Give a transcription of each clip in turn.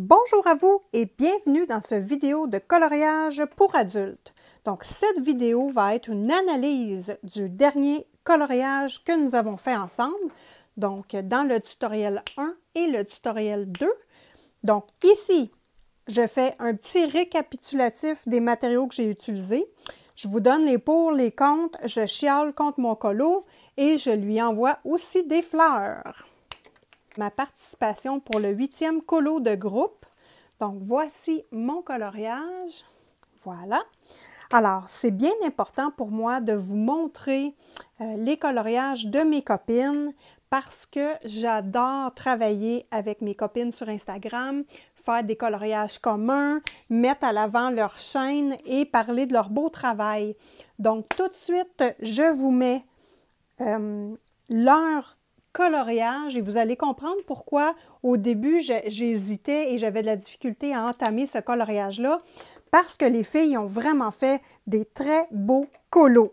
Bonjour à vous et bienvenue dans cette vidéo de coloriage pour adultes. Donc, cette vidéo va être une analyse du dernier coloriage que nous avons fait ensemble, donc dans le tutoriel 1 et le tutoriel 2. Donc, ici, je fais un petit récapitulatif des matériaux que j'ai utilisés. Je vous donne les pour, les contre, je chiale contre mon colo et je lui envoie aussi des fleurs. Ma participation pour le 8e colo de groupe. Donc, voici mon coloriage. Voilà. Alors, c'est bien important pour moi de vous montrer les coloriages de mes copines parce que j'adore travailler avec mes copines sur Instagram, faire des coloriages communs, mettre à l'avant leur chaîne et parler de leur beau travail. Donc, tout de suite, je vous mets leur coloriage et vous allez comprendre pourquoi au début j'hésitais et j'avais de la difficulté à entamer ce coloriage-là parce que les filles ont vraiment fait des très beaux colos.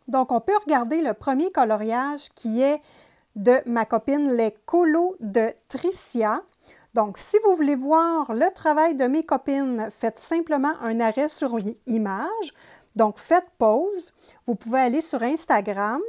Donc on peut regarder le premier coloriage qui est de ma copine les colos de Tricia. Donc si vous voulez voir le travail de mes copines, faites simplement un arrêt sur image. Donc faites pause, vous pouvez aller sur Instagram.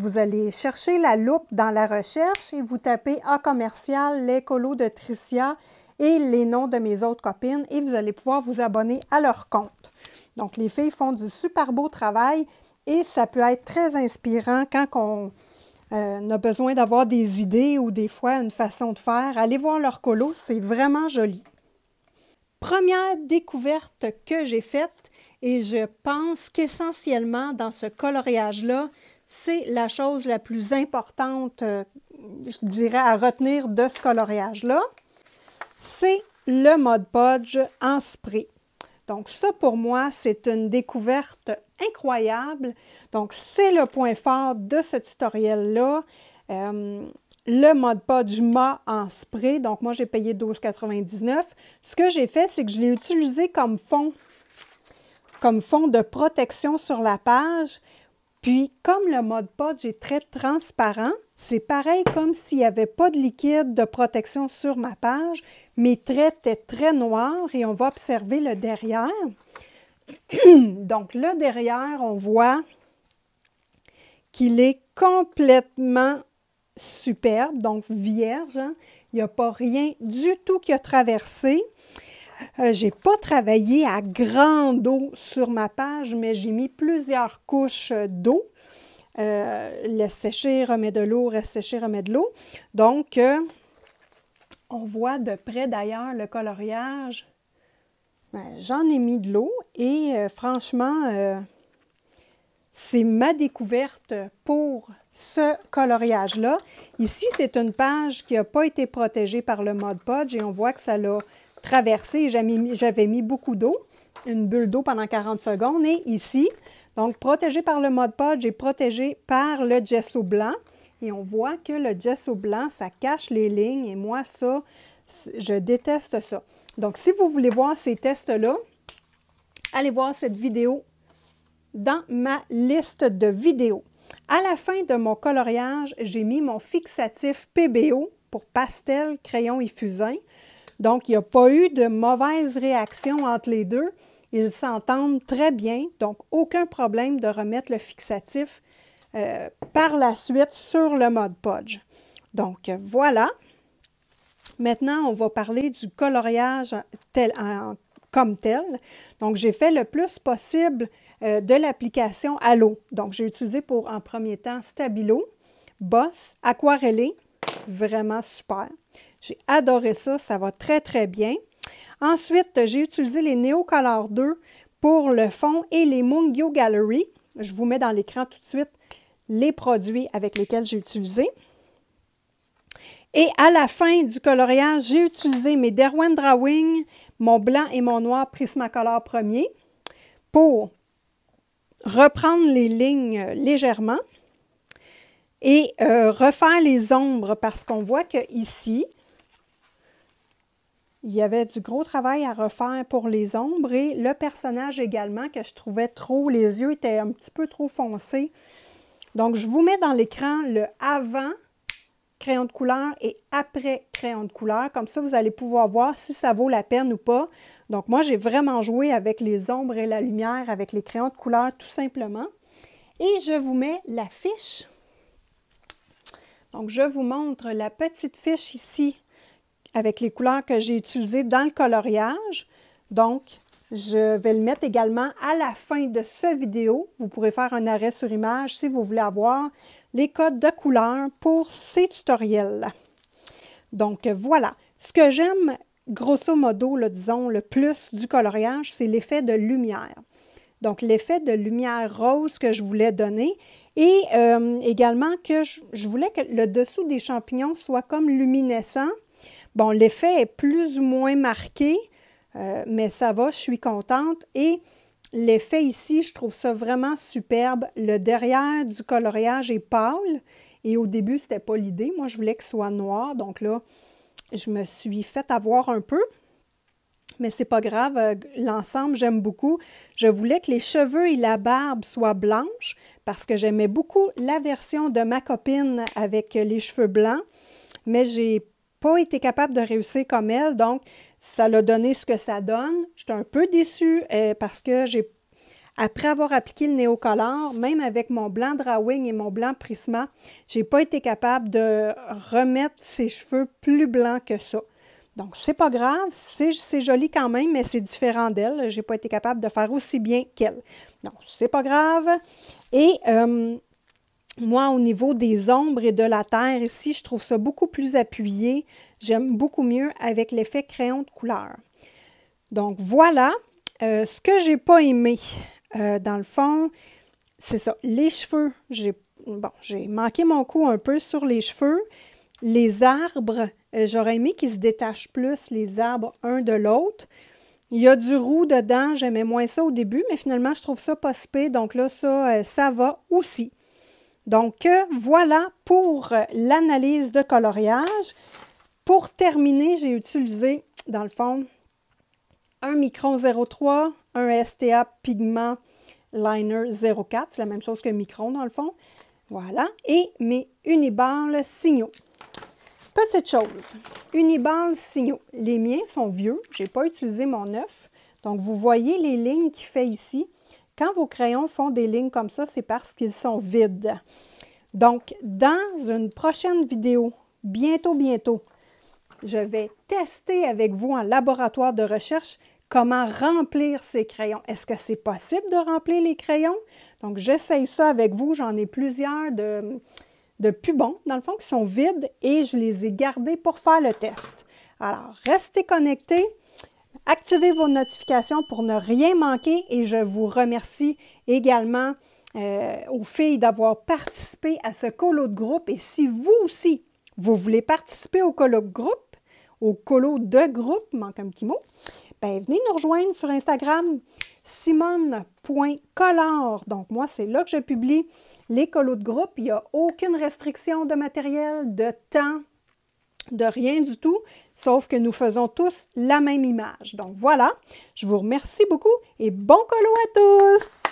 Vous allez chercher la loupe dans la recherche et vous tapez en commercial les colos de Tricia et les noms de mes autres copines et vous allez pouvoir vous abonner à leur compte. Donc, les filles font du super beau travail et ça peut être très inspirant quand on a besoin d'avoir des idées ou des fois une façon de faire. Allez voir leurs colos, c'est vraiment joli. Première découverte que j'ai faite et je pense qu'essentiellement dans ce coloriage-là, c'est la chose la plus importante, je dirais, à retenir de ce coloriage-là. C'est le Mod Podge en spray. Donc ça, pour moi, c'est une découverte incroyable. Donc, c'est le point fort de ce tutoriel-là. Le Mod Podge mat en spray. Donc, moi, j'ai payé 12,99 $. Ce que j'ai fait, c'est que je l'ai utilisé comme fond de protection sur la page. Puis, comme le Mod Podge est très transparent, c'est pareil comme s'il n'y avait pas de liquide de protection sur ma page. Mes traits étaient très noirs et on va observer le derrière. Donc, le derrière, on voit qu'il est complètement superbe, donc vierge. Hein? Il n'y a pas rien du tout qui a traversé. Je n'ai pas travaillé à grande eau sur ma page, mais j'ai mis plusieurs couches d'eau. Laisse sécher, remet de l'eau, reste sécher, remet de l'eau. Donc, on voit de près d'ailleurs le coloriage. J'en ai mis de l'eau et franchement, c'est ma découverte pour ce coloriage-là. Ici, c'est une page qui n'a pas été protégée par le Mod Podge et on voit que ça l'a traversé. J'avais mis beaucoup d'eau, une bulle d'eau pendant 40 secondes. Et ici, donc protégé par le Mod Podge et protégé par le gesso blanc. Et on voit que le gesso blanc, ça cache les lignes. Et moi, ça, je déteste ça. Donc, si vous voulez voir ces tests-là, allez voir cette vidéo dans ma liste de vidéos. À la fin de mon coloriage, j'ai mis mon fixatif PBO pour pastel, crayon et fusain. Donc, il n'y a pas eu de mauvaise réaction entre les deux. Ils s'entendent très bien, donc aucun problème de remettre le fixatif par la suite sur le Mod Podge. Donc, voilà. Maintenant, on va parler du coloriage comme tel. Donc, j'ai fait le plus possible de l'application à l'eau. Donc, j'ai utilisé pour, en premier temps, Stabilo, Boss, aquarellé, vraiment super. J'ai adoré ça, ça va très, très bien. Ensuite, j'ai utilisé les Neocolor 2 pour le fond et les Mungyo Gallery. Je vous mets dans l'écran tout de suite les produits avec lesquels j'ai utilisé. Et à la fin du coloriage, j'ai utilisé mes Derwent Drawing, mon blanc et mon noir Prismacolor premier pour reprendre les lignes légèrement et refaire les ombres parce qu'on voit qu'ici, il y avait du gros travail à refaire pour les ombres et le personnage également que je trouvais trop, les yeux étaient un petit peu trop foncés. Donc, je vous mets dans l'écran le avant crayon de couleur et après crayon de couleur. Comme ça, vous allez pouvoir voir si ça vaut la peine ou pas. Donc, moi, j'ai vraiment joué avec les ombres et la lumière, avec les crayons de couleur, tout simplement. Et je vous mets la fiche. Donc, je vous montre la petite fiche ici avec les couleurs que j'ai utilisées dans le coloriage. Donc, je vais le mettre également à la fin de cette vidéo. Vous pourrez faire un arrêt sur image si vous voulez avoir les codes de couleurs pour ces tutoriels. Donc, voilà. Ce que j'aime, grosso modo, là, disons, le plus du coloriage, c'est l'effet de lumière. Donc, l'effet de lumière rose que je voulais donner et également que je voulais que le dessous des champignons soit comme luminescent. Bon, l'effet est plus ou moins marqué, mais ça va, je suis contente. Et l'effet ici, je trouve ça vraiment superbe. Le derrière du coloriage est pâle et au début, ce n'était pas l'idée. Moi, je voulais qu'il soit noir, donc là, je me suis fait avoir un peu. Mais c'est pas grave, l'ensemble, j'aime beaucoup. Je voulais que les cheveux et la barbe soient blanches parce que j'aimais beaucoup la version de ma copine avec les cheveux blancs, mais j'ai pas été capable de réussir comme elle, donc ça l'a donné ce que ça donne. J'étais un peu déçue parce que après avoir appliqué le Neocolor, même avec mon blanc Drawing et mon blanc Prisma, j'ai pas été capable de remettre ses cheveux plus blancs que ça. Donc, c'est pas grave, c'est joli quand même, mais c'est différent d'elle. J'ai pas été capable de faire aussi bien qu'elle. Donc, c'est pas grave. Et moi, au niveau des ombres et de la terre, ici, je trouve ça beaucoup plus appuyé. J'aime beaucoup mieux avec l'effet crayon de couleur. Donc, voilà. Ce que j'ai pas aimé, dans le fond, c'est ça. Les cheveux, j'ai manqué mon coup un peu sur les cheveux. Les arbres, j'aurais aimé qu'ils se détachent plus, les arbres, un de l'autre. Il y a du roux dedans, j'aimais moins ça au début, mais finalement, je trouve ça pas si pire. Donc là, ça va aussi. Donc, voilà pour l'analyse de coloriage. Pour terminer, j'ai utilisé, dans le fond, un Micron 03, un STA Pigment Liner 04. C'est la même chose que Micron, dans le fond. Voilà. Et mes Uniball signaux. Petite chose, Uniball signaux. Les miens sont vieux. Je n'ai pas utilisé mon neuf. Donc, vous voyez les lignes qu'il fait ici. Quand vos crayons font des lignes comme ça, c'est parce qu'ils sont vides. Donc, dans une prochaine vidéo, bientôt, je vais tester avec vous en laboratoire de recherche comment remplir ces crayons. Est-ce que c'est possible de remplir les crayons? Donc, j'essaye ça avec vous. J'en ai plusieurs de plus bons, dans le fond, qui sont vides et je les ai gardés pour faire le test. Alors, restez connectés. Activez vos notifications pour ne rien manquer et je vous remercie également aux filles d'avoir participé à ce colo de groupe. Et si vous aussi, vous voulez participer au colo de groupe, manque un petit mot, bien, venez nous rejoindre sur Instagram, simone.color. Donc, moi, c'est là que je publie les colos de groupe. Il n'y a aucune restriction de matériel, de temps, de rien du tout, sauf que nous faisons tous la même image. Donc, voilà, je vous remercie beaucoup et bon colo à tous!